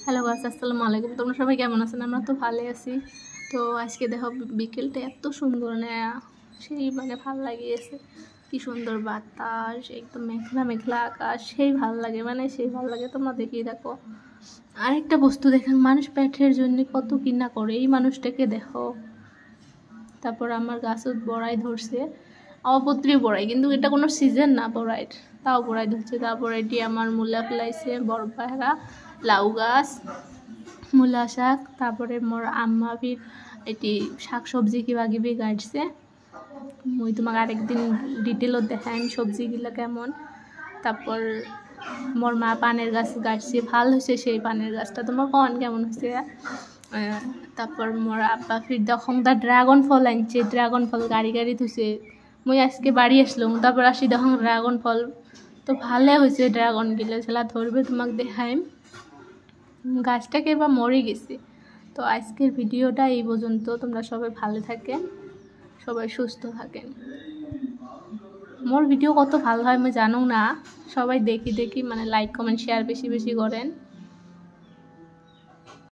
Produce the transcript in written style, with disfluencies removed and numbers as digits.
Hello guys, আসসালামু আলাইকুম। তোমরা সবাই কেমন আছেন? আমরা তো ভালোই আছি। তো আজকে দেখো বিকেলটা এত সুন্দর না, সেই ভালো লাগিয়েছে। কি সুন্দর বাতাস, একদম মেঘলা মেঘলা আকাশ, সেই ভালো লাগে, সেই ভালো লাগে। তোমরা দেখিয়ে দেখো। আরেকটা বস্তু দেখেন, মানুষ পেটের জন্য কত কিনা করে, এই মানুষটাকে দেখো। তারপর আমার গাছত বড়াই ধরছে, অপত্রী বড়াই, কিন্তু এটা কোনো সিজন না বড়াইয়ের, তাও বড়াই ধরছে। তারপর এটি আমার মূলা ফেলাইছে, বড় পায়রা, লাউ গাছ, মূলা শাক। তারপরে মোর আম্মা ফির এটি শাক সবজি কিবা কিবি গাড়ছে। মুই তোমাকে আরেকদিন ডিটেলত দেখাইম সবজিগুলো কেমন। তারপর মোর মা পানের গাছ গাড়ছে, ভাল হয়েছে সেই পানের গাছটা। তোমার কন কেমন হয়েছে? তারপর মোর আব্বা ফির তখন তার ড্রাগন ফল আনছে, ড্রাগন ফল গাড়ি গাড়ি ধুছে। মুই আজকে বাড়ি আসলাম, তারপর আসি তখন ড্রাগন ফল। তো ভালো হয়েছে ড্রাগন গিলে, সেলা ধরবে তোমাকে দেখাইম। গাছটাকে এবার মরে গেছে। তো আজকের ভিডিওটা এই পর্যন্ত। তোমরা সবাই ভালো থাকেন, সবাই সুস্থ থাকেন। মোর ভিডিও কত ভালো হয় আমি জানো না, সবাই দেখি লাইক কমেন্ট শেয়ার বেশি বেশি করেন।